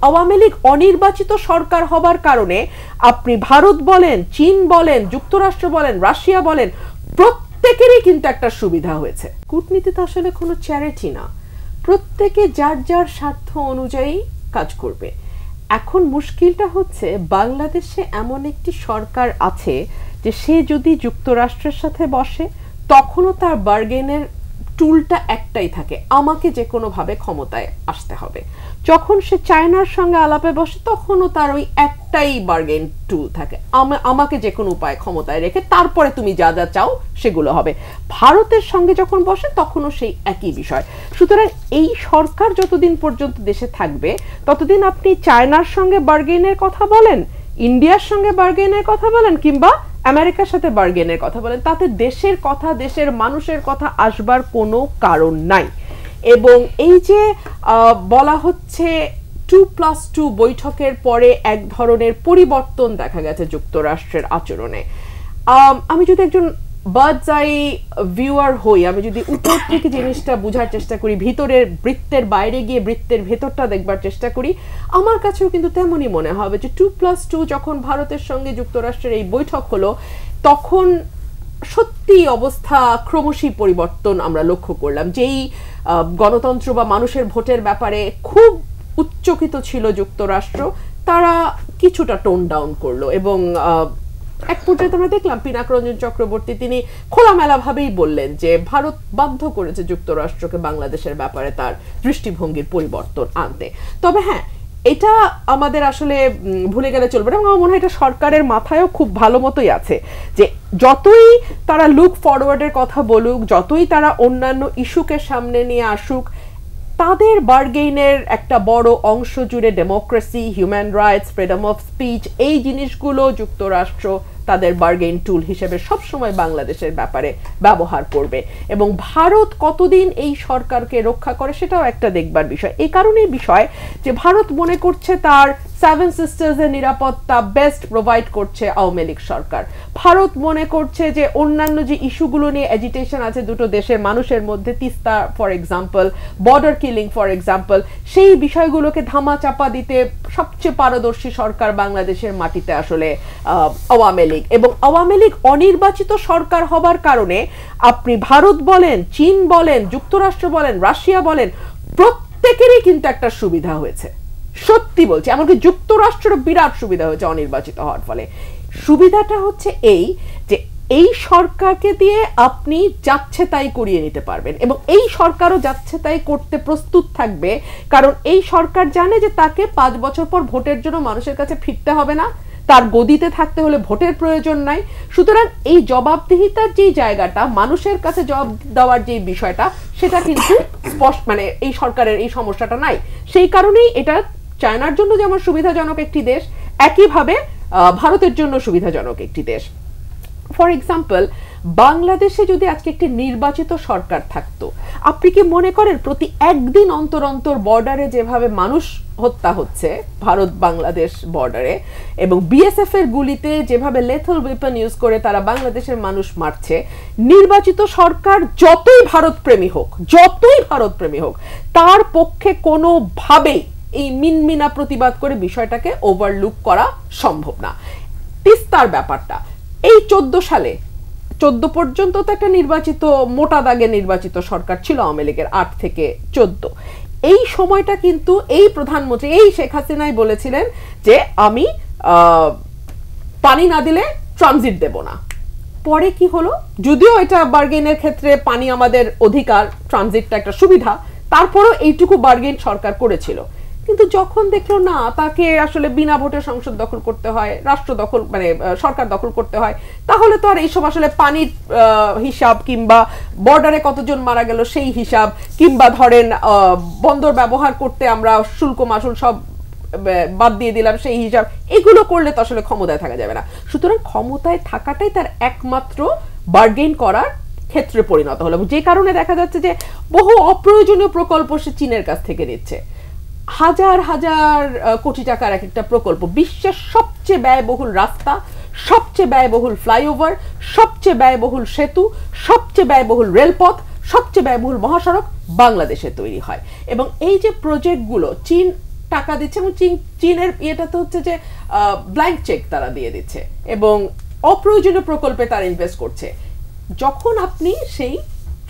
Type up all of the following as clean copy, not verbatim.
আওয়ামী লীগ অনির্বাচিত সরকার হবার কারণে আপনি ভারত বলেন, চীন বলেন, যুক্তরাষ্ট্র বলেন, রাশিয়া বলেন, প্রত্যেকেরই কিন্তু একটা সুবিধা হয়েছে। কূটনীতি তো আসলে কোনো চ্যারিটি না, প্রত্যেকে যার যার স্বার্থ অনুযায়ী কাজ করবে। এখন মুশকিলটা হচ্ছে বাংলাদেশে এমন একটি সরকার আছে যে সে যদি যুক্তরাষ্ট্রের সাথে বসে তখনও তার বার্গেনের টুলটা একটাই থাকে, আমাকে যে কোনোভাবে ক্ষমতায় আসতে হবে। যখন সে চায়নার সঙ্গে আলাপে বসে তখনও তার ওই একটাই বার্গেন টুল থাকে, আমাকে যে কোনো উপায়ে ক্ষমতায় রেখে তারপরে তুমি যা যা চাও সেগুলো হবে। ভারতের সঙ্গে যখন বসে তখনও সেই একই বিষয়। সুতরাং এই সরকার যতদিন পর্যন্ত দেশে থাকবে ততদিন আপনি চায়নার সঙ্গে বার্গেনের কথা বলেন, ইন্ডিয়ার সঙ্গে বার্গেনের কথা বলেন, কিংবা আমেরিকার সাথে বার্গেনের কথা বলেন, তাতে দেশের কথা, দেশের মানুষের কথা আসবার কোনো কারণ নাই। এবং এই যে বলা হচ্ছে 2+2 বৈঠকের পরে এক ধরনের পরিবর্তন দেখা গেছে যুক্তরাষ্ট্রের আচরণে, আমি যদি একজন বার্ডস আই ভিউয়ার হই, আমি যদি উপর থেকে জিনিসটা বোঝার চেষ্টা করি, ভিতরের বৃত্তের বাইরে গিয়ে বৃত্তের ভেতরটা দেখবার চেষ্টা করি, আমার কাছেও কিন্তু তেমনই মনে হবে যে 2+2 যখন ভারতের সঙ্গে যুক্তরাষ্ট্রের এই বৈঠক হলো তখন সত্যি অবস্থা ক্রমশই পরিবর্তন আমরা লক্ষ্য করলাম। যেই গণতন্ত্র বা মানুষের ভোটের ব্যাপারে খুব উচ্চকিত ছিল যুক্তরাষ্ট্র, তারা কিছুটা টোন ডাউন করলো এবং এক পর্যায়ে আমরা দেখলাম পিনাকরঞ্জন চক্রবর্তী তিনি খোলামেলাভাবেই বললেন যে ভারত বাধ্য করেছে যুক্তরাষ্ট্রকে বাংলাদেশের ব্যাপারে তার দৃষ্টিভঙ্গির পরিবর্তন আনতে। তবে হ্যাঁ, এটা আমাদের আসলে ভুলে গেলে চলবে না, এবং আমার মনে হয় এটা সরকারের মাথায়ও খুব ভালো মতোই আছে যে যতই তারা লুক ফরওয়ার্ডের কথা বলুক, যতই তারা অন্যান্য ইস্যুকে সামনে নিয়ে আসুক, তাদের বার্গেইনের একটা বড় অংশ জুড়ে democracy, human rights, freedom of speech, এই জিনিসগুলো যুক্তরাষ্ট্র তাদের বার্গেইন টুল হিসেবে সবসময় বাংলাদেশের ব্যাপারে ব্যবহার করবে। এবং ভারত কতদিন এই সরকারকে রক্ষা করে সেটাও একটা দেখবার বিষয়। এই কারণেই বিষয় যে ভারত মনে করছে তার সেভেন সিস্টার্সের নিরাপত্তা বেস্ট প্রোভাইড করছে আওয়ামী লীগ সরকার। ভারত মনে করছে যে অন্যান্য যে ইস্যুগুলো নিয়ে এজিটেশন আছে দুটো দেশের মানুষের মধ্যে, Teesta for example, border killing for example, সেই বিষয়গুলোকে ধামা চাপা দিতে সবচেয়ে পারদর্শী সরকার বাংলাদেশের মাটিতে আসলে আওয়ামী লীগ। এবং আওয়ামী লীগ অনির্বাচিত সরকার হবার কারণে আপনি ভারত বলেন, চীন বলেন, যুক্তরাষ্ট্র বলেন, রাশিয়া বলেন, প্রত্যেকেরই কিন্তু একটা সুবিধা হয়েছে। সত্যি বলছি, এমনকি যুক্তরাষ্ট্রের বিরাট সুবিধা হয়েছে অনির্বাচিত হওয়ার ফলে। সুবিধাটা হচ্ছে এই যে এই সরকারকে দিয়ে আপনি যাচ্ছে তাই করিয়ে নিতে পারবেন, এবং এই সরকারও যাচ্ছে তাই করতে প্রস্তুত থাকবে, কারণ এই সরকার জানে যে তাকে 5 বছর পর ভোটের জন্য মানুষের কাছে ফিরতে হবে না, তার গদিতে থাকতে হলে ভোটের প্রয়োজন নাই। সুতরাং এই জবাবদিহিতার যে জায়গাটা, মানুষের কাছে জবাব দেওয়ার যে বিষয়টা, সেটা কিন্তু স্পষ্ট, মানে এই সরকারের এই সমস্যাটা নাই। সেই কারণেই এটা চায়নার জন্য যেমন সুবিধাজনক একটি দেশ, একইভাবে ভারতের জন্য সুবিধাজনক একটি দেশ। ফর এক্সাম্পল, বাংলাদেশে যদি আজকে একটি নির্বাচিত সরকার থাকতো, আপনি কি মনে করেন প্রতি একদিন অন্তর অন্তর বর্ডারে যেভাবে মানুষ হত্যা হচ্ছে ভারত বাংলাদেশ বর্ডারে, এবং বিএসএফ এর গুলিতে যেভাবে লেথল ওয়েপন ইউজ করে তারা বাংলাদেশের মানুষ মারছে, নির্বাচিত সরকার যতই ভারতপ্রেমী হোক তার পক্ষে কোনোভাবেই এই মিনমিনা প্রতিবাদ করে বিষয়টাকে ওভারলুক করা সম্ভব না। তিস্তার ব্যাপারটা এই 14 সালে 14 পর্যন্ত তো একটা নির্বাচিত মোটা দাগে নির্বাচিত সরকার ছিল আওয়ামী লীগের, 8 থেকে 14। এই সময়টা কিন্তু এই প্রধানমন্ত্রী এই শেখ হাসিনাই বলেছিলেন যে আমি পানি না দিলে ট্রানজিট দেব না। পরে কি হলো, যদিও এটা বার্গেনের ক্ষেত্রে পানি আমাদের অধিকার, ট্রানজিটটা একটা সুবিধা, তারপরেও এইটুকু বার্গেন সরকার করেছিল। কিন্তু যখন দেখলো না তাকে আসলে বিনা ভোটে সংসদ দখল করতে হয়, রাষ্ট্র দখল মানে সরকার দখল করতে হয়, তাহলে তো আর এইসব আসলে পানির হিসাব কিংবা বর্ডারে কতজন মারা গেল সেই হিসাব, কিংবা ধরেন বন্দর ব্যবহার করতে আমরা শুল্ক মাসুল সব বাদ দিয়ে দিলাম সেই হিসাব, এগুলো করলে তো আসলে ক্ষমতায় থাকা যাবে না। সুতরাং ক্ষমতায় থাকাটাই তার একমাত্র বার্গেন করার ক্ষেত্রে পরিণত হলো, যে কারণে দেখা যাচ্ছে যে বহু অপ্রয়োজনীয় প্রকল্প সে চীনের কাছ থেকে নিচ্ছে। হাজার হাজার কোটি টাকার এক একটা প্রকল্প, বিশ্বের সবচেয়ে ব্যয়বহুল রাস্তা, সবচেয়ে ব্যয়বহুল ফ্লাইওভার, সবচেয়ে ব্যয়বহুল সেতু, সবচেয়ে ব্যয়বহুল রেলপথ, সবচেয়ে ব্যয়বহুল মহাসড়ক বাংলাদেশে তৈরি হয়। এবং এই যে প্রজেক্টগুলো চীন টাকা দিচ্ছে এবং চীনের ইয়েটা তো হচ্ছে যে ব্ল্যাঙ্ক চেক তারা দিয়ে দিচ্ছে এবং অপ্রয়োজনীয় প্রকল্পে তারা ইনভেস্ট করছে। যখন আপনি সেই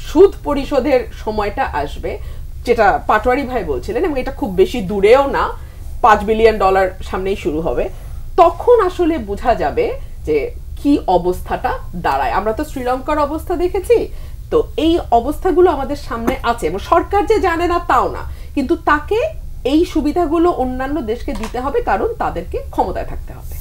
সুদ পরিশোধের সময়টা আসবে, যেটা পাটোয়ারি ভাই বলছিলেন, এবং এটা খুব বেশি দূরেও না, $5 বিলিয়ন সামনেই শুরু হবে, তখন আসলে বোঝা যাবে যে কি অবস্থাটা দাঁড়ায়। আমরা তো শ্রীলঙ্কার অবস্থা দেখেছি, তো এই অবস্থাগুলো আমাদের সামনে আছে এবং সরকার যে জানে না তাও না, কিন্তু তাকে এই সুবিধাগুলো অন্যান্য দেশকে দিতে হবে, কারণ তাদেরকে ক্ষমতায় থাকতে হবে।